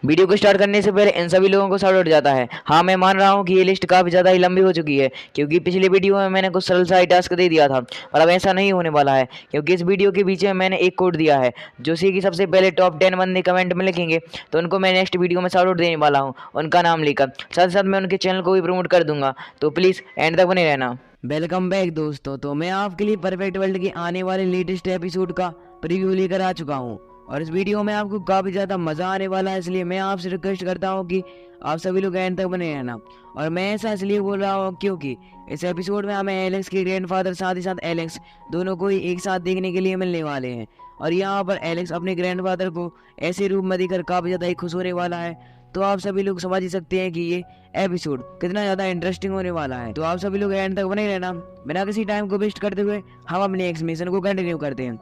Video को start करने से पहले इन सभी लोगों को शाउट आउट जाता है। हाँ, मैं मान रहा हूँ कि ये लिस्ट काफ़ी ज़्यादा ही लंबी हो चुकी है, क्योंकि पिछली वीडियो में मैंने कुछ सरल सा ही टास्क दे दिया था और अब ऐसा नहीं होने वाला है, क्योंकि इस वीडियो के बीच में मैंने एक कोड दिया है जो सी की सबसे पहले टॉप 10 बंदे कमेंट में लिखेंगे तो उनको मैं नेक्स्ट वीडियो में शाउट आउट देने वाला हूँ, उनका नाम लेकर। साथ साथ मैं उनके चैनल को भी प्रमोट कर दूंगा, तो प्लीज़ एंड तक बने रहना। वेलकम बैक दोस्तों। तो मैं आपके लिए परफेक्ट वर्ल्ड के आने वाले लेटेस्ट एपिसोड का प्रीव्यू लेकर आ चुका हूँ और इस वीडियो में आपको काफ़ी ज़्यादा मज़ा आने वाला है, इसलिए मैं आपसे रिक्वेस्ट करता हूँ कि आप सभी लोग एंड तक बने रहना। और मैं ऐसा इसलिए बोल रहा हूँ क्योंकि इस एपिसोड में हमें एलेक्स के ग्रैंडफादर साथ ही साथ एलेक्स दोनों को ही एक साथ देखने के लिए मिलने वाले हैं और यहाँ पर एलेक्स अपने ग्रैंडफादर को ऐसे रूप में देखकर काफ़ी ज़्यादा ही खुश होने वाला है। तो आप सभी लोग समझ ही सकते हैं कि ये एपिसोड कितना ज़्यादा इंटरेस्टिंग होने वाला है। तो आप सभी लोग एंड तक बने रहना। बिना किसी टाइम को वेस्ट करते हुए हम अपने एक्सप्लेनेशन को कंटिन्यू करते हैं।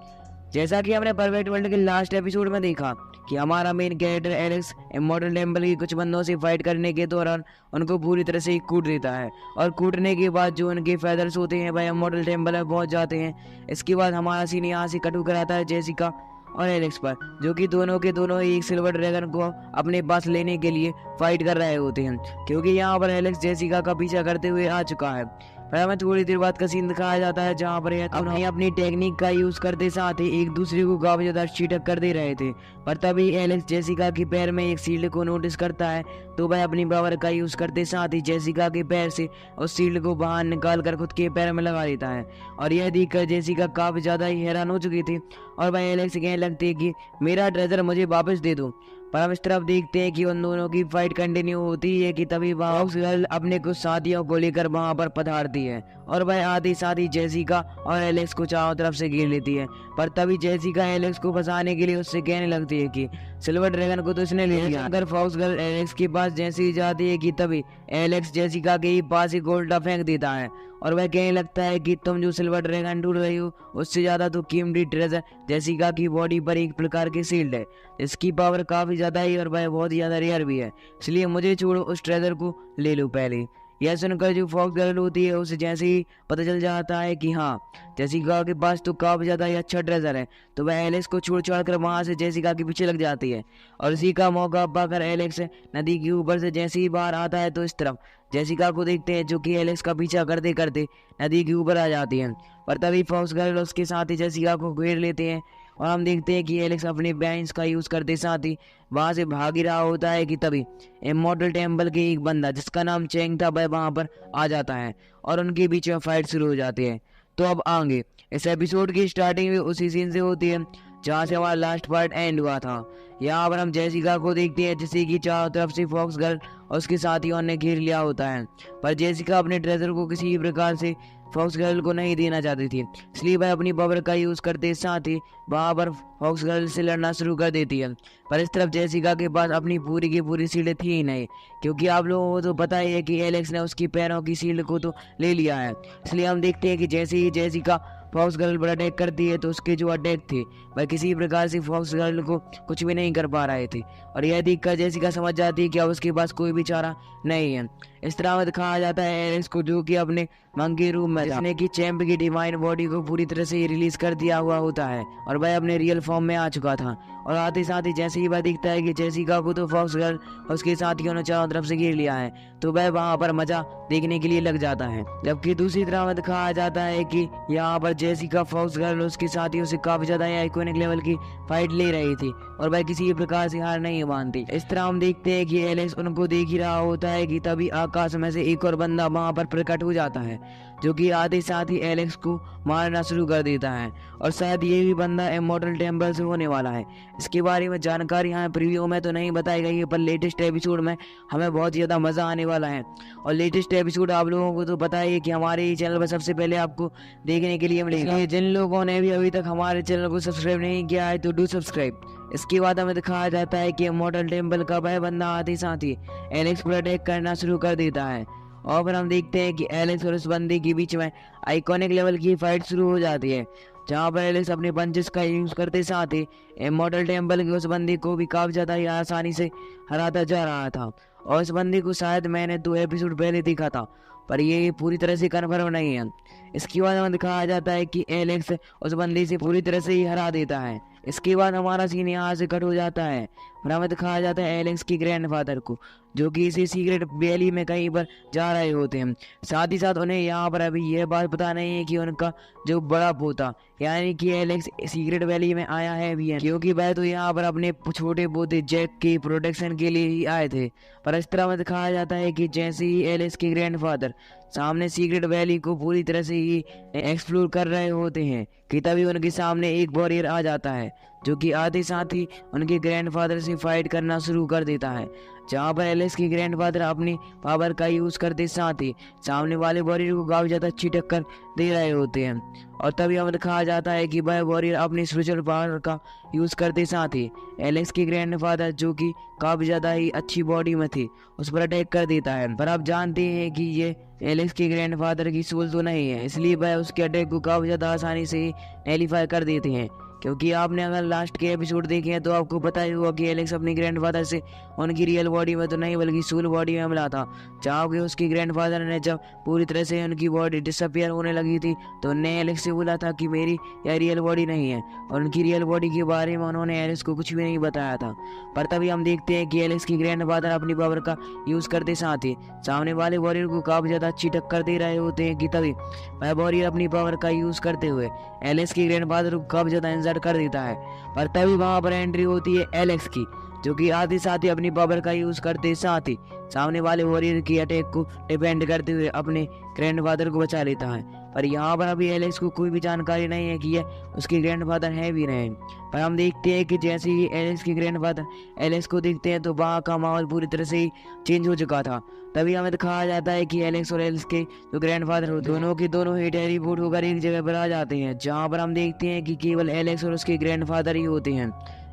जैसा कि हमने परफेक्ट वर्ल्ड के लास्ट एपिसोड में देखा कि हमारा main character Alex immortal temple के कुछ बंदों से फाइट करने के दौरान उनको पूरी तरह से कूट देता है और कूटने के बाद जो उनके फेदर्स होते हैं वह इमॉर्टल टेम्पल में पहुंच जाते हैं। इसके बाद हमारा सीन यहाँ से कटू कराता है जेसिका और एलेक्स पर, जो कि दोनों के दोनों ही एक सिल्वर ड्रैगन को अपने पास लेने के लिए फाइट कर रहे होते हैं, क्योंकि यहाँ पर एलेक्स जेसिका का पीछा करते हुए आ चुका है। फिर हमें थोड़ी देर बाद का सीन दिखाया जाता है जहाँ पर उन्हें अपनी टेक्निक का यूज करते साथ ही एक दूसरे को काफी ज्यादा चीटक कर दे रहे थे। पर तभी एलेक्स जेसिका के पैर में एक शील्ड को नोटिस करता है, तो वह अपनी पावर का यूज करते साथ ही जेसिका के पैर से उस शील्ड को बाहर निकाल कर खुद के पैर में लगा देता है। और यह देखकर जेसिका काफी ज्यादा ही हैरान हो चुकी थी और वह एलेक्स कहने लगती है कि मेरा ट्रेजर मुझे वापस दे दो। पर हम इस तरफ देखते हैं कि उन दोनों की फाइट कंटिन्यू होती है कि तभी फॉक्स गर्ल अपने कुछ साथियों को लेकर वहां पर पधारती है और वह आधी साथी जेसिका और एलेक्स को चारों तरफ से घेर लेती है। पर तभी जेसिका एलेक्स को फंसाने के लिए उससे कहने लगती है कि सिल्वर ड्रैगन को तो इसने ले लिया। अगर फॉक्स गर्ल एलेक्स के पास जैसे ही जाती है कि तभी एलेक्स जेसिका के ही पास ही गोल्डा फेंक देता है और वह कहने लगता है कि तुम जो सिल्वर ड्रैगन ढूंढ रही हो उससे ज्यादा तो कीमती ट्रेजर जेसिका की बॉडी पर एक प्रकार की शील्ड है, इसकी पावर काफी ज्यादा है और वह बहुत ज्यादा रेयर भी है, इसलिए मुझे छोड़ो, उस ट्रेजर को ले लो पहले। यह सुनकर जो फॉक्स गर्ल होती है उसे जैसे ही पता चल जाता है कि हाँ जेसिका के पास तो काफी ज्यादा ही अच्छा ट्रेजर है, तो वह एलेक्स को छोड़ छाड़ कर वहां से जेसिका के पीछे लग जाती है। और इसी का मौका पाकर एलेक्स नदी के ऊपर से जैसे ही बाहर आता है तो इस तरफ जेसिका को देखते हैं, जो कि एलेक्स का पीछा करते करते नदी के ऊपर आ जाती है। पर तभी फॉक्स गर्ल उसके साथ ही जेसिका को घेर लेते हैं और हम देखते हैं कि एलेक्स अपने बैंस का यूज करते साथ ही वहां से भाग ही रहा होता है कि तभी इमॉर्टल टेम्पल के एक बंदा जिसका नाम चेंग था वह वहां पर आ जाता है और उनके बीच में फाइट शुरू हो जाती है। तो अब आगे इस एपिसोड की स्टार्टिंग भी उसी सीन से होती है जहाँ से हमारा लास्ट पार्ट एंड हुआ था। यहाँ पर हम जेसिका को देखते हैं जिसे की चारों तरफ से फॉक्स गर्ल और उसके साथियों ने घेर लिया होता है, पर जेसिका अपने ट्रेजर को किसी भी प्रकार से फॉक्स गर्ल को नहीं देना चाहती थी, इसलिए वह अपनी पावर का यूज करते साथ ही वहां पर फॉक्स गर्ल से लड़ना शुरू कर देती है। पर इस तरफ जेसिका के पास अपनी पूरी की पूरी शील्ड थी ही नहीं, क्योंकि आप लोगों को तो पता ही है कि एलेक्स ने उसकी पैरों की शील्ड को तो ले लिया है। इसलिए हम देखते हैं कि जैसे ही जेसिका फॉक्स गर्ल पर अटैक करती है तो उसके जो अटैक थे वह किसी प्रकार से फॉक्स गर्ल को कुछ भी नहीं कर पा रहे थे और यह देखकर जेसिका समझ जाती है कि अब उसके पास कोई भी चारा नहीं है। इस तरह में दिखाया जाता है एलेक्स को, जो कि अपने मंकी रूम में जिसने की चैंप की डिवाइन बॉडी को पूरी तरह से रिलीज कर दिया हुआ होता है और वह अपने रियल फॉर्म में आ चुका था। और आते साथ ही जैसे ही वह दिखता है कि जेसिका को तो फॉक्स गर्ल उसके साथियों ने चारों तरफ से घेर लिया है, तो वह वहां पर मजा देखने के लिए लग जाता है। जबकि दूसरी तरह में दिखाया जाता है कि यहाँ पर जेसिका फॉक्स गर्ल उसके साथियों से काफी ज्यादा आइकॉनिक लेवल की फाइट ले रही थी और वह किसी प्रकार से हार नहीं मानती। इस तरह हम देखते हैं कि एलेक्स उनको देख ही रहा होता है कि तभी आकाश में से एक और बंदा वहां पर प्रकट हो जाता है, जो कि आधे साथ ही एलेक्स को मारना शुरू कर देता है और शायद ये भी बंदा इमॉर्टल टेम्पल से होने वाला है। इसके बारे में जानकारी यहाँ प्रीव्यू में तो नहीं बताई गई है, पर लेटेस्ट एपिसोड में हमें बहुत ज़्यादा मज़ा आने वाला है। और लेटेस्ट एपिसोड आप लोगों को तो पता ही है कि हमारे ही चैनल पर सबसे पहले आपको देखने के लिए मिलेगा। जिन लोगों ने भी अभी तक हमारे चैनल को सब्सक्राइब नहीं किया है तो डू सब्सक्राइब। इसके बाद हमें दिखाया जाता है कि इमॉर्टल टेम्पल का वह बंदा आते साथ ही एलेक्स पर अटैक करना शुरू कर देता है और फिर हम देखते हैं कि एलेक्स और उस बंदे के बीच में आइकॉनिक लेवल की फाइट शुरू हो जाती है, जहाँ पर एलेक्स अपने पंचेस का यूज करते साथ ही इमॉर्टल टेम्पल के उस बंदे को भी काफी ज्यादा ही आसानी से हराता जा रहा था। और उस बंदे को शायद मैंने 2 एपिसोड पहले देखा था, पर ये पूरी तरह से कन्फर्म नहीं है। इसके बाद हमें दिखाया जाता है कि एलेक्स उस बंदे से पूरी तरह से ही हरा देता है। इसके बाद हमारा सीन यहाँ से कट हो जाता है और हमें दिखाया जाता है एलेक्स की ग्रैंडफादर को, जो कि इसी सीक्रेट वैली में कहीं पर जा रहे होते हैं। साथ ही साथ उन्हें यहाँ पर अभी यह बात पता नहीं है कि उनका जो बड़ा पोता यानी कि एलेक्स सीक्रेट वैली में आया है भी है, क्योंकि वह तो यहाँ पर अपने छोटे पोते जैक की प्रोटेक्शन के लिए ही आए थे। पर इस तरह में दिखाया जाता है कि जैसे ही एलेक्स के ग्रैंडफादर सामने सीक्रेट वैली को पूरी तरह से ही एक्सप्लोर कर रहे होते हैं कि तभी उनके सामने एक वॉरियर आ जाता है, जो कि आते साथ ही उनके ग्रैंडफादर से फाइट करना शुरू कर देता है। जहाँ पर एलेक्स के ग्रैंडफादर अपनी पावर का यूज करते साथ ही सामने वाले वॉरियर को काफी ज्यादा अच्छी टक्कर दे रहे होते हैं। और तभी हमें दिखाया जाता है कि वह वॉरियर अपनी स्पिरिचुअल पावर का यूज करते साथ ही एलेक्स के ग्रैंडफादर, जो कि काफी ज्यादा ही अच्छी बॉडी में थे, उस पर अटैक कर देता है। पर आप जानते हैं कि ये एलेक्स के ग्रैंडफादर की सोल तो नहीं है, इसलिए वह उसके अटैक को काफी ज्यादा आसानी से ही नैलीफाई कर देते हैं। क्योंकि आपने अगर लास्ट के एपिसोड देखे हैं तो आपको पता ही होगा कि एलेक्स अपनी ग्रैंडफादर से उनकी रियल बॉडी में तो नहीं बल्कि सोल बॉडी में मिला था। जहाँ कि उसकी ग्रैंडफादर ने जब पूरी तरह से उनकी बॉडी डिसअपियर होने लगी थी तो उन्होंने एलेक्स से बोला था कि मेरी यह रियल बॉडी नहीं है, और उनकी रियल बॉडी के बारे में उन्होंने एलेक्स को कुछ भी नहीं बताया था। पर तभी हम देखते हैं कि एलेक्स की ग्रैंडफादर अपनी पावर का यूज करते साथ ही सामने वाले वॉरियर को काफी ज्यादा अच्छी टक्कर दे रहे होते हैं कि तभी वह वॉरियर अपनी पावर का यूज करते हुए एलेक्स की ग्रैंडफादर को काफी ज्यादा इंजर्ड कर देता है। पर तभी वहां पर एंट्री होती है एलेक्स की, जो कि आते साथ ही अपनी पावर का यूज करते साथ ही सामने वाले वॉरियर की अटैक को डिपेंड करते हुए अपने ग्रैंडफादर को बचा लेता है। पर यहाँ पर अभी एलेक्स को कोई भी जानकारी नहीं है कि यह उसके ग्रैंडफादर है भी नहीं। पर हम देखते हैं कि जैसे ही एलेक्स के ग्रैंडफादर एलेक्स को देखते हैं तो वहाँ का माहौल पूरी तरह से ही चेंज हो चुका था। तभी हमें दिखाया जाता है कि एलेक्स और एलेक्स के जो ग्रैंडफादर होते हैं दोनों के दोनों ही टेलीपोर्ट होकर एक जगह पर आ जाते हैं, जहाँ पर हम देखते हैं कि केवल एलेक्स और उसके ग्रैंडफादर ही होते हैं।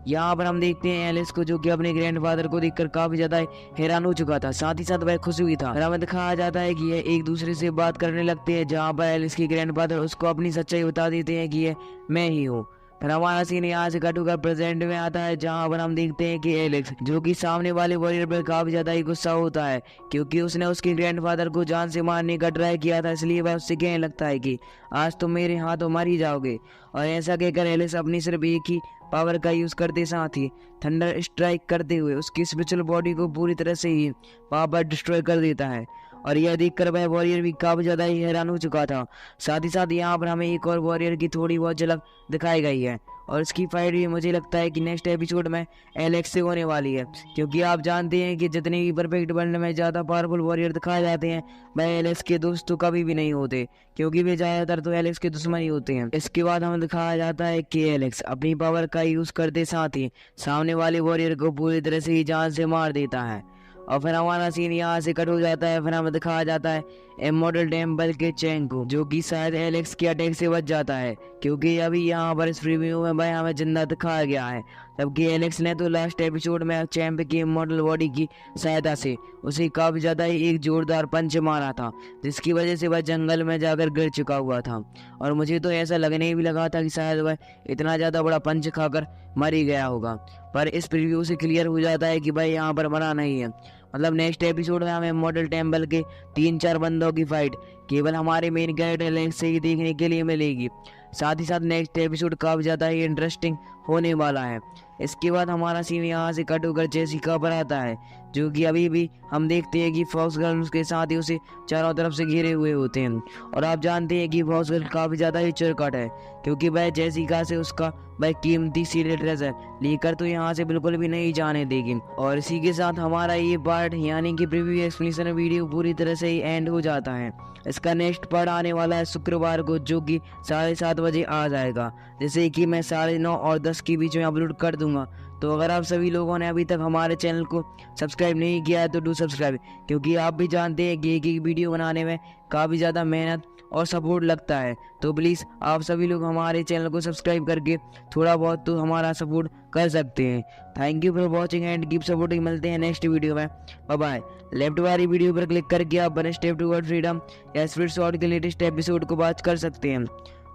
यहाँ पर हम देखते हैं एलेक्स को, जो कि अपने ग्रैंडफादर को देखकर काफी ज्यादा हैरान हो चुका था, साथ ही साथ वह खुश हुई था। हमें दिखाया जाता है कि यह एक दूसरे से बात करने लगते हैं, जहाँ पर एलेक्स के ग्रैंडफादर उसको अपनी सच्चाई बता देते हैं कि यह मैं ही हूँ। फिर हमारा सीन यहाँ से कट होकर प्रेजेंट में आता है, जहाँ पर हम देखते हैं कि एलेक्स, जो कि सामने वाले वॉरियर पर काफी ज्यादा ही गुस्सा होता है, क्योंकि उसने उसके ग्रैंडफादर को जान से मारने का ट्राई किया था, इसलिए वह उससे कहने लगता है कि आज तुम मेरे हाथों मर ही जाओगे। और ऐसा कहकर एलेक्स अपनी सिर्फ एक ही पावर का यूज करते साथ ही थंडर स्ट्राइक करते हुए उसकी स्पिरिचुअल बॉडी को पूरी तरह से ही वहां पर डिस्ट्रॉय कर देता है। और यह देखकर वह वॉरियर भी काफी ज्यादा ही हैरान हो चुका था। साथ ही साथ यहाँ पर हमें एक और वॉरियर की थोड़ी बहुत झलक दिखाई गई है, और इसकी फाइट भी मुझे लगता है कि नेक्स्ट एपिसोड में एलेक्स से होने वाली है, क्योंकि आप जानते हैं कि जितने भी परफेक्ट वर्ल्ड में ज्यादा पावरफुल वॉरियर दिखाए जाते हैं वह एलेक्स के दोस्त तो कभी भी नहीं होते, क्योंकि वे ज्यादातर तो एलेक्स के दुश्मन ही होते हैं। इसके बाद हमें दिखाया जाता है कि एलेक्स अपनी पावर का यूज करते साथ ही सामने वाले वॉरियर को पूरी तरह से ही जान से मार देता है। और फिर हमारा सीन यहाँ से कट हो जाता है। फिर हमें दिखाया जाता है इमॉर्टल टेम्पल के चैन को, जो कि शायद एलेक्स के अटैक से बच जाता है, क्योंकि अभी यहाँ पर इस प्रीव्यू में भाई हमें जिंदा दिखाया गया है, जबकि एलेक्स ने तो लास्ट एपिसोड में चैंप की इमॉर्टल बॉडी की सहायता से उसे काफी ज्यादा ही एक जोरदार पंच मारा था, जिसकी वजह से वह जंगल में जाकर गिर चुका हुआ था। और मुझे तो ऐसा लगने भी लगा था कि शायद वह इतना ज्यादा बड़ा पंच खाकर मर ही गया होगा, पर इस प्रीव्यू से क्लियर हो जाता है कि भाई यहाँ पर मरा नहीं है। मतलब नेक्स्ट एपिसोड में हमें इमॉर्टल टेम्पल के 3-4 बंदों की फाइट केवल हमारे मेन कैरेक्टर एलेक्स से ही देखने के लिए मिलेगी। साथ ही साथ नेक्स्ट एपिसोड काफी ज्यादा ही इंटरेस्टिंग होने वाला है। इसके बाद हमारा सीन यहाँ से कट होकर जेसिका पर आता है, जो कि अभी भी हम देखते हैं कि फॉक्स गर्ल उसके साथ ही उसे चारों तरफ से घेरे हुए होते हैं। और आप जानते हैं कि फॉक्स गर्ल काफी ज्यादा ही चुरकट है, क्योंकि वह जेसिका से उसका वह कीमती सीक्रेट ट्रेजर लेकर तो यहाँ से बिल्कुल भी नहीं जाने देगी। और इसी के साथ हमारा ये पार्ट यानी कि प्रीव्यू एक्सप्लेनेशन वीडियो पूरी तरह से ही एंड हो जाता है। इसका नेक्स्ट पार्ट आने वाला है शुक्रवार को, जो कि 7:30 बजे आ जाएगा, जैसे कि मैं 9:30 और 10 के बीच में अपलोड कर दूंगा। तो अगर आप सभी लोगों ने अभी तक हमारे चैनल को सब्सक्राइब नहीं किया है तो डू सब्सक्राइब, क्योंकि आप भी जानते हैं कि एक वीडियो बनाने में काफ़ी ज़्यादा मेहनत और सपोर्ट लगता है। तो प्लीज़ आप सभी लोग हमारे चैनल को सब्सक्राइब करके थोड़ा बहुत तो हमारा सपोर्ट कर सकते हैं। Thank you for watching and keep supporting. मिलते हैं नेक्स्ट वीडियो में, बाय बाय। लेफ्ट वाली वीडियो पर क्लिक करके आप वन स्टेप टुवर्ड फ्रीडम या स्पिरिट शॉर्ट के लेटेस्ट एपिसोड को वॉच कर सकते हैं।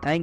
थैंक